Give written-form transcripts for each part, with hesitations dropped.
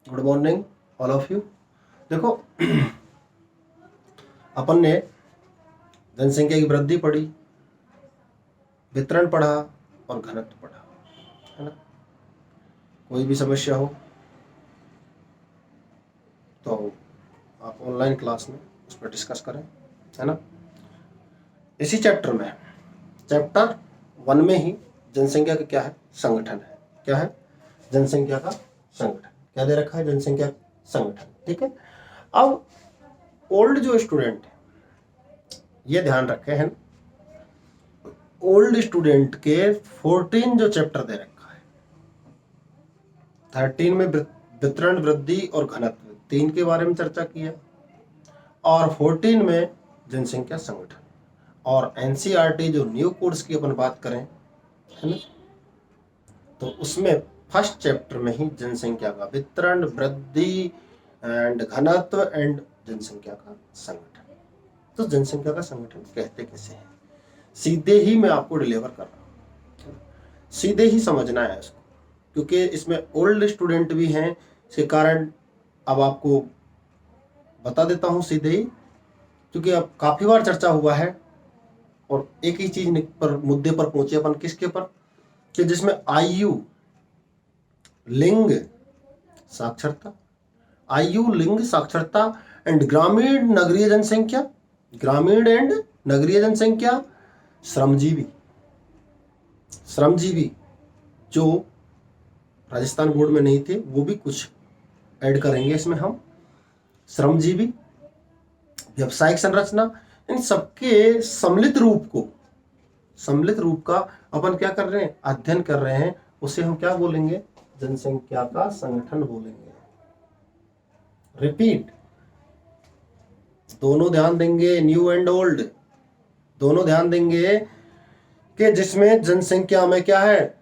Good morning all of you. देखो अपन ने जनसंख्या की वृद्धि पढ़ी, वितरण पढ़ा और घनत्व पढ़ा, है ना। कोई भी समस्या हो तो आप ऑनलाइन क्लास में उस पर डिस्कस करें, है ना। इसी चैप्टर में, चैप्टर 1 में ही जनसंख्या का क्या है, संगठन है। क्या है? जनसंख्या का संगठन। क्या दे रखा है? जनसंख्या संगठन। ठीक है। अब ओल्ड जो स्टूडेंट है, ये ध्यान रखे हैं, ओल्ड स्टूडेंट के 14 जो चैप्टर दे रखा है, 13 में वितरण, वृद्धि और घनत्व, 3 के बारे में चर्चा की है, और 14 में जनसंख्या संगठन। और एनसीईआरटी जो न्यू कोर्स की अपन बात करें, है ना, तो उसमें फर्स्ट चैप्टर में ही जनसंख्या का वितरण, वृद्धि एंड घनत्व एंड जनसंख्या का संगठन। तो जनसंख्या का संगठन कहते कैसे हैं, सीधे ही मैं आपको डिलीवर कर रहा हूँ, सीधे ही समझना है इसको, क्योंकि इसमें ओल्ड स्टूडेंट भी हैं, इसके कारण अब आपको बता देता हूँ सीधे ही, क्योंकि अब काफी बार चर्चा हुआ है और एक ही चीज पर, मुद्दे पर पहुंचे अपन, किसके पर, कि जिसमें आयु, लिंग, साक्षरता, आयु, लिंग, साक्षरता एंड ग्रामीण नगरीय जनसंख्या, ग्रामीण एंड नगरीय जनसंख्या, श्रमजीवी, श्रमजीवी जो राजस्थान बोर्ड में नहीं थे वो भी कुछ ऐड करेंगे इसमें हम, श्रमजीवी, व्यवसायिक संरचना, इन सबके सम्मिलित रूप को, सम्मिलित रूप का अपन क्या कर रहे हैं, अध्ययन कर रहे हैं, उसे हम क्या बोलेंगे, जनसंख्या का संगठन बोलेंगे। रिपीट, दोनों ध्यान देंगे, न्यू एंड ओल्ड दोनों ध्यान देंगे कि जिसमें जनसंख्या में क्या है,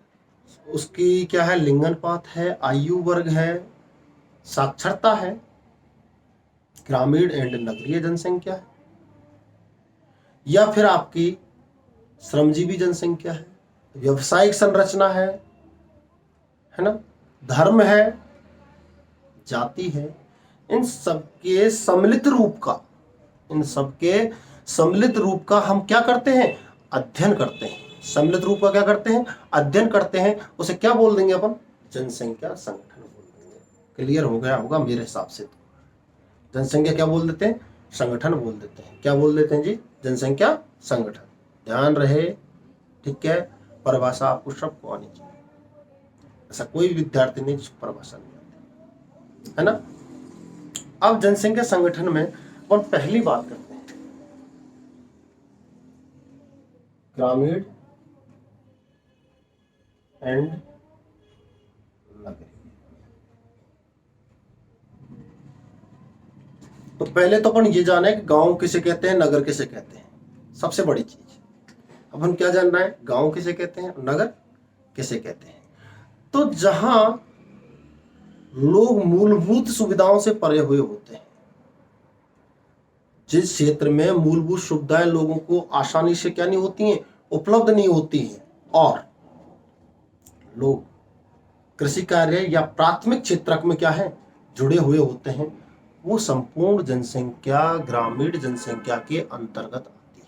उसकी क्या है, लिंगानुपात है, आयु वर्ग है, साक्षरता है, ग्रामीण एंड नगरीय जनसंख्या है, या फिर आपकी श्रमजीवी जनसंख्या है, व्यवसायिक संरचना है ना, धर्म है, जाति है। इन सबके सम्मिलित रूप का, इन सबके सम्मिलित रूप का हम क्या करते हैं, अध्ययन करते हैं। सम्मिलित रूप का क्या करते हैं, अध्ययन करते हैं। उसे क्या बोल देंगे अपन, जनसंख्या संगठन बोल देंगे। क्लियर हो गया होगा मेरे हिसाब से। तो जनसंख्या क्या बोल देते हैं, संगठन बोल देते हैं। क्या बोल देते हैं जी, जनसंख्या संगठन। ध्यान रहे, ठीक है। परिभाषा आपको सबको आनी चाहिए, ऐसा कोई विद्यार्थी नहीं जिसको परिभाषा नहीं आती, है ना। अब जनसंख्या संगठन में अपन पहली बात करते हैं, ग्रामीण एंड नगरीय। तो पहले तो अपन ये जाने कि गांव किसे कहते हैं, नगर किसे कहते हैं, सबसे बड़ी चीज। अपन क्या जान रहे हैं, गांव किसे कहते हैं, नगर किसे कहते हैं। तो जहां लोग मूलभूत सुविधाओं से परे हुए होते हैं, जिस क्षेत्र में मूलभूत सुविधाएं लोगों को आसानी से क्या नहीं होती हैं, उपलब्ध नहीं होती हैं, और लोग कृषि कार्य या प्राथमिक क्षेत्र में क्या है, जुड़े हुए होते हैं, वो संपूर्ण जनसंख्या ग्रामीण जनसंख्या के अंतर्गत आती है।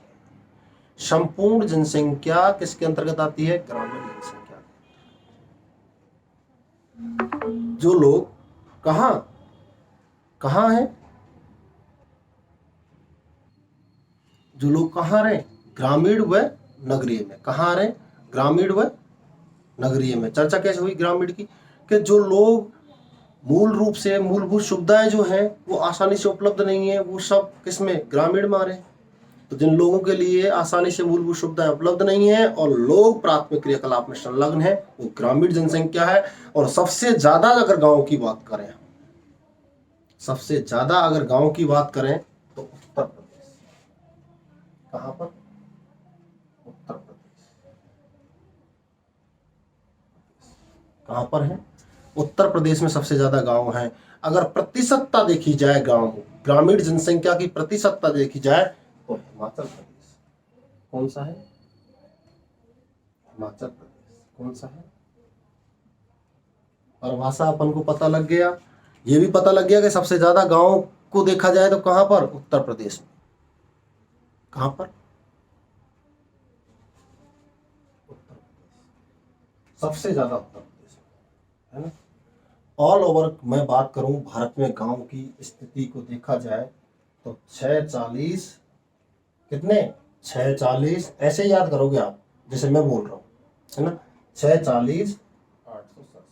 संपूर्ण जनसंख्या किसके अंतर्गत आती है, ग्रामीण जनसंख्या। जो लोग कहां कहां हैं, जो लोग कहां रहे, ग्रामीण व नगरीय में। कहां रहे, ग्रामीण व नगरीय में। चर्चा कैसे हुई ग्रामीण की, कि जो लोग मूल रूप से मूलभूत सुविधाएं जो हैं वो आसानी से उपलब्ध नहीं है, वो सब किसमें, ग्रामीण में आ रहे हैं। तो जिन लोगों के लिए आसानी से मूलभूत सुविधाएं उपलब्ध नहीं है और लोग प्राथमिक क्रियाकलाप में संलग्न है, वो ग्रामीण जनसंख्या है। और सबसे ज्यादा अगर गांव की बात करें, सबसे ज्यादा अगर गांव की बात करें तो उत्तर प्रदेश। कहां पर, उत्तर प्रदेश। कहां पर है, उत्तर प्रदेश में सबसे ज्यादा गांव हैं। अगर प्रतिशतता देखी जाए, गांव ग्रामीण जनसंख्या की प्रतिशतता देखी जाए तो हिमाचल प्रदेश। कौन सा है, हिमाचल प्रदेश। कौन सा है, परिभाषा अपन को पता लग गया ये भी पता लग गया कि सबसे ज्यादा गांव को देखा जाए तो कहां पर, उत्तर प्रदेश में। कहां पर, उत्तर प्रदेश, सबसे ज्यादा उत्तर प्रदेश में, है ना। ऑल ओवर मैं बात करूं भारत में गांव की स्थिति को देखा जाए तो 640, कितने, 640, ऐसे याद करोगे आप जैसे मैं बोल रहा हूं, है ना। 640, 867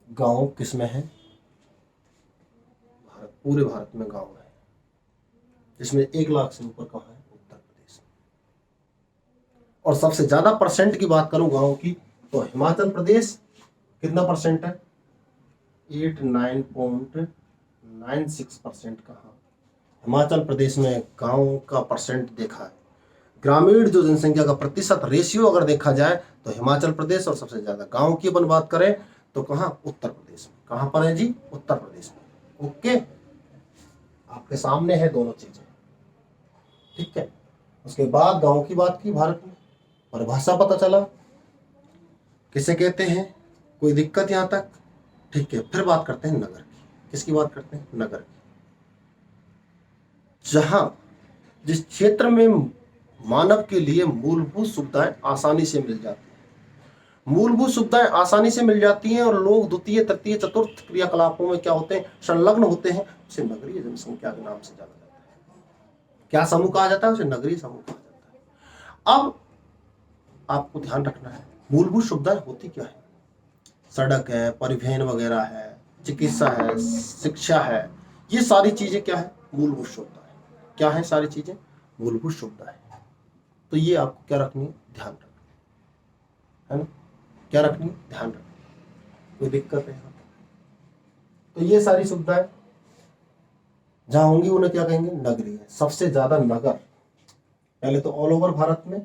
गांव किसमें है, भारत, पूरे भारत में गांव है, जिसमें 1 लाख से ऊपर कहाँ है, उत्तर प्रदेश। और सबसे ज्यादा परसेंट की बात करूं गांव की तो हिमाचल प्रदेश, कितना परसेंट है, 89.96% कहाँ, हिमाचल प्रदेश में गांव का परसेंट देखा है। ग्रामीण जो जनसंख्या का प्रतिशत रेशियो अगर देखा जाए तो हिमाचल प्रदेश, और सबसे ज्यादा गांव की अपन बात करें तो कहाँ, उत्तर प्रदेश में। कहां पर है जी, उत्तर प्रदेश में। ओके, आपके सामने है दोनों चीजें, ठीक है। उसके बाद गांव की बात की, भारत में परिभाषा पता चला किसे कहते हैं, कोई दिक्कत यहां तक, ठीक है। फिर बात करते हैं नगर की, किसकी बात करते हैं, नगर की। जहां, जिस क्षेत्र में मानव के लिए मूलभूत सुविधाएं आसानी से मिल जाती हैं, मूलभूत सुविधाएं आसानी से मिल जाती हैं और लोग द्वितीय तृतीय चतुर्थ क्रियाकलापों में क्या होते हैं, संलग्न होते हैं, उसे नगरीय जनसंख्या के नाम से जाना जाता है। क्या समूह कहा जाता है, उसे नगरीय समूह कहा जाता है। अब आपको ध्यान रखना है, मूलभूत सुविधाएं होती क्या है, सड़क है, परिवहन वगैरह है, चिकित्सा है, शिक्षा है, ये सारी चीजें क्या है, मूलभूत सुविधा है। क्या है सारी चीजें, मूलभूत सुविधा है। तो ये आपको क्या रखनी है, ध्यान रखना है ना, क्या रखनी है, ध्यान रखना। कोई दिक्कत है, तो ये सारी सुविधाएं जहां होंगी उन्हें क्या कहेंगे, नगरीय। सबसे ज्यादा नगर, पहले तो ऑल ओवर भारत में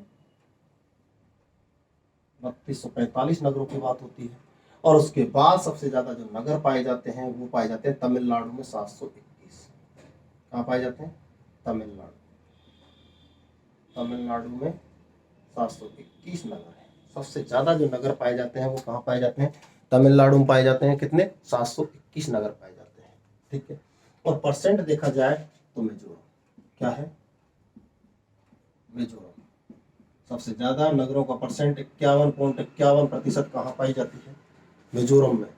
3245 नगरों की बात होती है, और उसके बाद सबसे ज्यादा जो नगर पाए जाते हैं वो पाए जाते हैं तमिलनाडु में 721। कहाँ पाए जाते हैं, तमिलनाडु, तमिलनाडु में 721 नगर है। सबसे ज्यादा जो नगर पाए जाते हैं वो कहाँ पाए जाते हैं, तमिलनाडु में पाए जाते हैं। कितने, 721 नगर पाए जाते हैं, ठीक है। और परसेंट देखा जाए तो मिजोरम, क्या है, मिजोरम, सबसे ज्यादा नगरों का परसेंट 51.51% कहाँ पाई जाती है, मिजोरम में।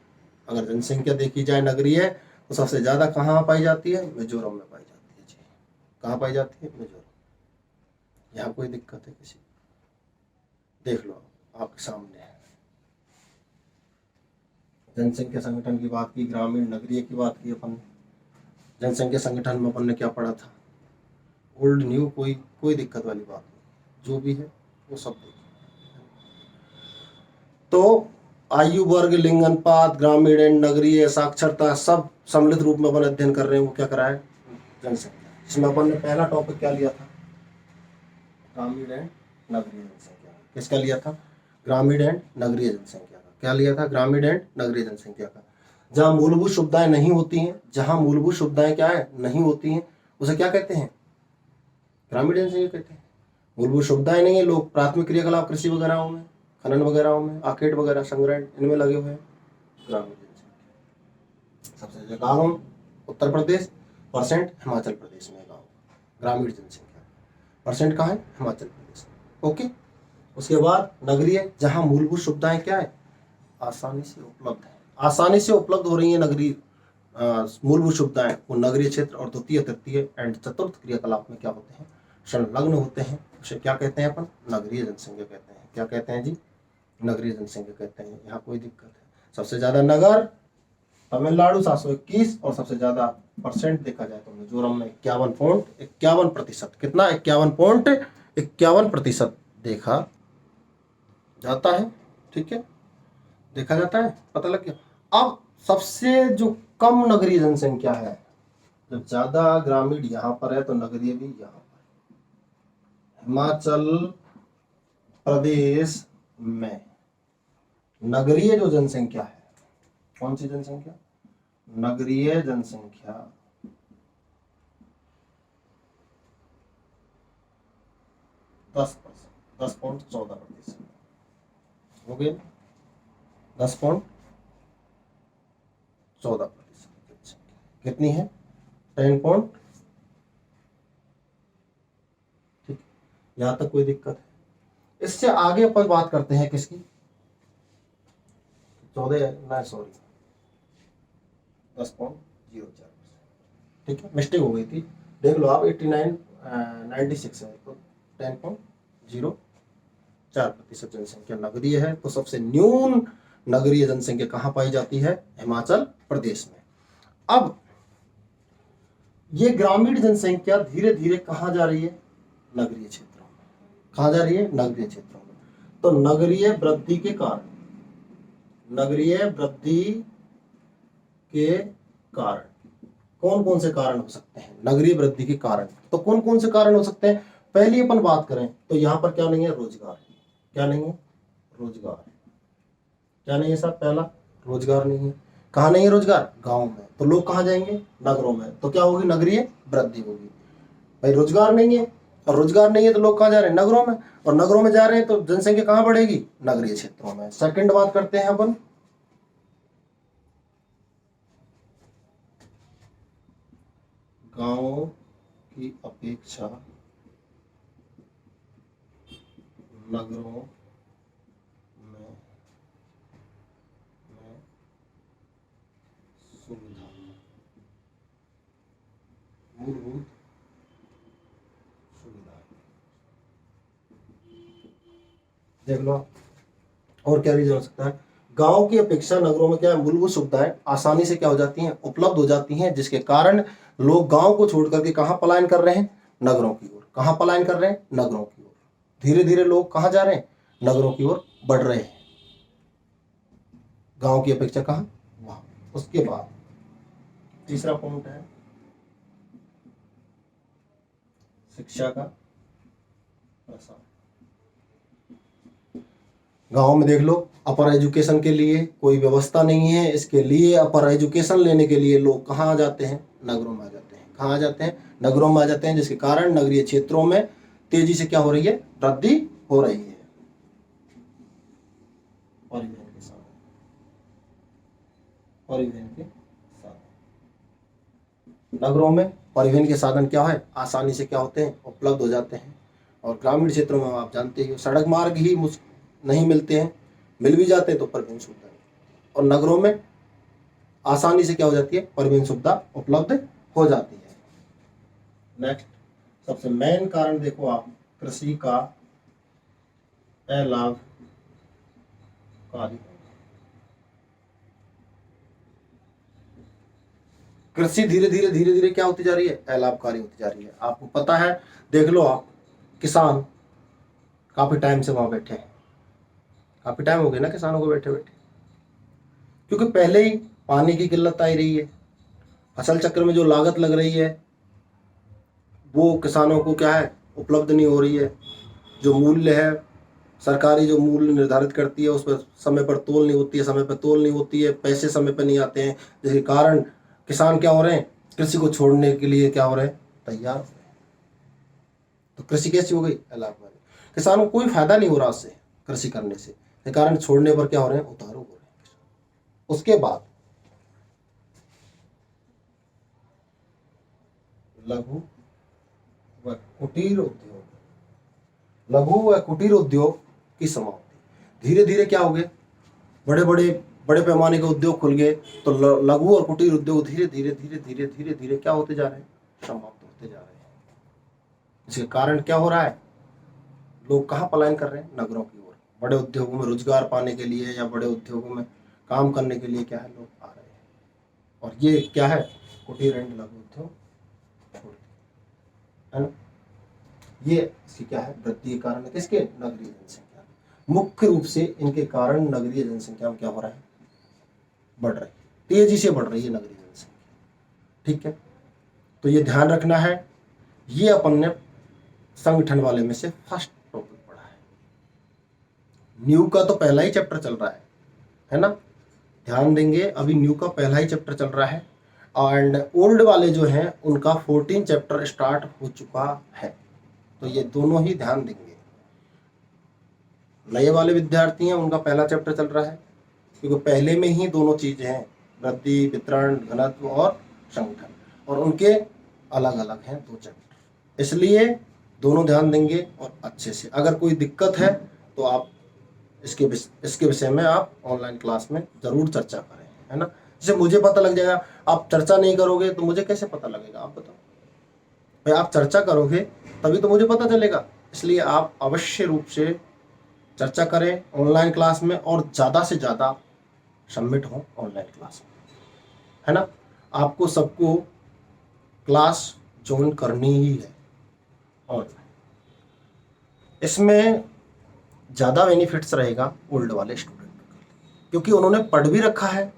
अगर जनसंख्या देखी जाए नगरीय तो सबसे ज्यादा कहाँ पाई जाती है, मिजोरम में पाई जाती है जी। कहाँ पाई जाती है, मिजोरम। यहाँ कोई दिक्कत है किसी, देख लो आपके सामने है। जनसंख्या संगठन की बात की, ग्रामीण नगरीय की बात की अपन ने। जनसंख्या संगठन में अपन ने क्या पढ़ा था, ओल्ड न्यू, कोई कोई दिक्कत वाली बात नहीं, जो भी है वो सब देखिए। तो आयु वर्ग, लिंग अनुपात, ग्रामीण एंड नगरीय, साक्षरता, सब सम्मिलित रूप में अपन अध्ययन कर रहे हैं। वो क्या करा है, जनसंख्या, जिसमें अपन ने पहला टॉपिक क्या लिया था, ग्रामीण एंड नगरीय जनसंख्या। किसका लिया था, ग्रामीण एंड नगरीय जनसंख्या का। क्या लिया था, ग्रामीण एंड नगरीय जनसंख्या का। जहां मूलभूत सुविधाएं नहीं होती हैं, जहां मूलभूत सुविधाएं क्या है, नहीं होती हैं, उसे क्या कहते हैं, ग्रामीण जनसंख्या कहते हैं। मूलभूत सुविधाएं नहीं है, लोग प्राथमिक क्रियाकलाप कृषि वगैरह में, खनन वगैरह में, आर्केड वगैरह, संग्रहण, इनमें लगे हुए हैं, ग्रामीण जनसंख्या। सबसे ज्यादा गाँव उत्तर प्रदेश, परसेंट हिमाचल प्रदेश में गाँव, ग्रामीण जनसंख्या परसेंट कहाँ है, हिमाचल प्रदेश। ओके, उसके बाद नगरीय, जहां मूलभूत सुविधाएं क्या है, आसानी से उपलब्ध है, आसानी से उपलब्ध हो रही है नगरीय मूलभूत सुविधाएं, वो नगरीय क्षेत्र और द्वितीय तृतीय एंड चतुर्थ क्रियाकलाप में क्या होते हैं, संलग्न होते हैं। उसे क्या कहते हैं अपन, नगरीय जनसंख्या कहते हैं। क्या कहते हैं जी, नगरीय जनसंख्या कहते हैं। यहाँ कोई दिक्कत है, सबसे ज्यादा नगर तमिलनाडु 721, और सबसे ज्यादा परसेंट देखा जाए तो मिजोरम में 51.51%। कितना, 51.51% देखा जाता है, ठीक है, देखा जाता है, पता लग गया। अब सबसे जो कम नगरीय जनसंख्या है, जब ज्यादा ग्रामीण यहाँ पर है तो नगरीय भी यहाँ पर। हिमाचल प्रदेश में नगरीय जो जनसंख्या है, कौन सी जनसंख्या, नगरीय जनसंख्या 10%, 10.14% हो गए, 10.14%। 14%। कितनी है? 10 पॉइंट। ठीक, यहां तक कोई दिक्कत है? इससे आगे अपन बात करते हैं किसकी? 10.04%। ठीक है, मिस्टेक हो गई थी, देख लो आप। 96 है तो 10.04% जनसंख्या नगरीय है। तो सबसे न्यून नगरीय जनसंख्या कहाँ पाई जाती है? हिमाचल प्रदेश में। अब ये ग्रामीण जनसंख्या धीरे धीरे कहाँ जा रही है? नगरीय क्षेत्रों में। कहाँ जा रही है? नगरीय क्षेत्रों में। तो नगरीय वृद्धि के कारण, नगरीय वृद्धि के कारण कौन कौन से कारण हो सकते हैं? नगरीय वृद्धि के कारण तो कौन कौन से कारण हो सकते हैं? पहली अपन बात करें तो यहाँ पर क्या नहीं है? रोजगार। क्या नहीं है? रोजगार। क्या नहीं है साहब? पहला, रोजगार नहीं है। कहाँ नहीं है रोजगार? गांव में। तो लोग कहाँ जाएंगे? नगरों में। तो क्या होगी? नगरीय वृद्धि होगी। भाई रोजगार नहीं है, और रोजगार नहीं है तो लोग कहाँ जा रहे हैं? नगरों में। और नगरों में जा रहे हैं तो जनसंख्या कहाँ बढ़ेगी? नगरीय क्षेत्रों में। सेकंड बात करते हैं अपन, गांवों की अपेक्षा नगरों में सुविधा, मूलभूत सुविधा। देख लो और क्या रीजन हो सकता है? गांव की अपेक्षा नगरों में क्या है? मूलभूत सुविधाएं आसानी से क्या हो जाती हैं? उपलब्ध हो जाती हैं, जिसके कारण लोग गांव को छोड़ करके कहां पलायन कर रहे हैं? नगरों की ओर। कहां पलायन कर रहे हैं? नगरों की ओर। धीरे धीरे लोग कहां जा रहे हैं? नगरों की ओर बढ़ रहे हैं। गांव की अपेक्षा कहां? वहां। उसके बाद तीसरा पॉइंट है शिक्षा का प्रसार। गांव में देख लो, अपर एजुकेशन के लिए कोई व्यवस्था नहीं है। इसके लिए अपर एजुकेशन लेने के लिए लोग कहाँ आ जाते हैं? नगरों में आ जाते हैं। कहाँ आ जाते हैं? नगरों में आ जाते हैं, जिसके कारण नगरीय क्षेत्रों में तेजी से क्या हो रही है? वृद्धि हो रही है। परिवहन के साधन, परिवहन के साधन नगरों में परिवहन के साधन क्या है? आसानी से क्या होते हैं? उपलब्ध हो जाते हैं। और ग्रामीण क्षेत्रों में आप जानते ही, सड़क मार्ग ही नहीं मिलते हैं, मिल भी जाते हैं तो परिवहन सुविधा नहीं। और नगरों में आसानी से क्या हो जाती है? परिवहन सुविधा उपलब्ध हो जाती है। नेक्स्ट, सबसे मेन कारण देखो आप, कृषि का अलाभकारी। कृषि धीरे धीरे क्या होती जा रही है? अलाभकारी होती जा रही है। आपको पता है, देख लो आप, किसान काफी टाइम से वहां बैठे हैं। काफी टाइम हो गया ना किसानों को बैठे बैठे, क्योंकि पहले ही पानी की किल्लत आई रही है। फसल चक्र में जो लागत लग रही है वो किसानों को क्या है? उपलब्ध नहीं हो रही है। जो मूल्य है, सरकारी जो मूल्य निर्धारित करती है उस पर समय पर तोल नहीं होती है, समय पर तोल नहीं होती है, पैसे समय पर नहीं आते हैं, जिसके कारण किसान क्या हो रहे हैं? कृषि को छोड़ने के लिए क्या हो रहे हैं? तैयार हो रहे हैं। तो कृषि कैसी हो गई? अलाभकारी। किसानों को कोई फायदा नहीं हो रहा उससे, कृषि करने से, के कारण छोड़ने पर क्या हो रहे हैं? उतारू हो रहे हैं। उसके बाद लघु व कुटीर उद्योग, लघु व कुटीर उद्योग की समाप्ति। धीरे धीरे क्या हो गए? बड़े पैमाने के उद्योग खुल गए, तो लघु और कुटीर उद्योग धीरे धीरे क्या होते जा रहे हैं? समाप्त होते जा रहे हैं। इसके कारण क्या हो रहा है? लोग कहाँ पलायन कर रहे हैं? नगरों की ओर। बड़े उद्योगों में रोजगार पाने के लिए या बड़े उद्योगों में काम करने के लिए क्या है? लोग आ रहे हैं। और ये क्या है? कुटीर एंड लघु उद्योग, है ना? ये इसकी क्या है? वृद्धि के कारण है। किसके? नगरीय जनसंख्या। मुख्य रूप से इनके कारण नगरीय जनसंख्या में क्या हो रहा है? बढ़ रही है, तेजी से बढ़ रही है नगरीय जनसंख्या। ठीक है, तो ये ध्यान रखना है। ये अपन ने संगठन वाले में से फर्स्ट टॉपिक पढ़ा है। न्यू का तो पहला ही चैप्टर चल रहा है ना? ध्यान देंगे, अभी न्यू का पहला ही चैप्टर चल रहा है, एंड ओल्ड वाले जो हैं उनका 14 चैप्टर स्टार्ट हो चुका है। तो ये दोनों ही ध्यान देंगे। नए वाले विद्यार्थी हैं, उनका पहला चैप्टर चल रहा है, क्योंकि पहले में ही दोनों चीजें हैं, वृद्धि, वितरण, घनत्व और संगठन, और उनके अलग अलग हैं 2 चैप्टर, इसलिए दोनों ध्यान देंगे और अच्छे से। अगर कोई दिक्कत है तो आप इसके विषय में आप ऑनलाइन क्लास में ज़रूर चर्चा करें, है ना। जैसे मुझे पता लग जाएगा, आप चर्चा नहीं करोगे तो मुझे कैसे पता लगेगा, आप बताओ भाई। आप चर्चा करोगे तभी तो मुझे पता चलेगा, इसलिए आप अवश्य रूप से चर्चा करें ऑनलाइन क्लास में और ज़्यादा से ज़्यादा सबमिट हो ऑनलाइन क्लास में, है ना। आपको सबको क्लास ज्वाइन करनी ही है ऑनलाइन। इसमें ज़्यादा बेनिफिट्स रहेगा ओल्ड वाले स्टूडेंट का, क्योंकि उन्होंने पढ़ भी रखा है।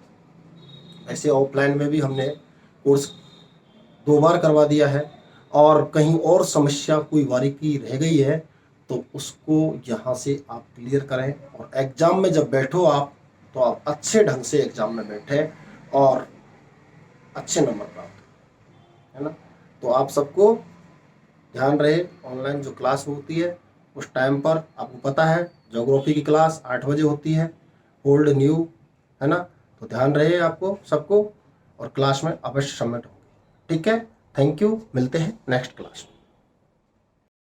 ऐसे ऑफलाइन में भी हमने कोर्स 2 बार करवा दिया है, और कहीं और समस्या कोई बारीकी रह गई है तो उसको यहाँ से आप क्लियर करें, और एग्ज़ाम में जब बैठो आप, तो आप अच्छे ढंग से एग्ज़ाम में बैठे और अच्छे नंबर प्राप्त करें, है ना। तो आप सबको ध्यान रहे, ऑनलाइन जो क्लास होती है उस टाइम पर, आपको पता है ज्योग्राफी की क्लास 8 बजे होती है, ओल्ड न्यू, है ना। तो ध्यान रहे आपको सबको, और क्लास में अवश्य सबमिट होंगे, ठीक है। थैंक यू, मिलते हैं नेक्स्ट क्लास में।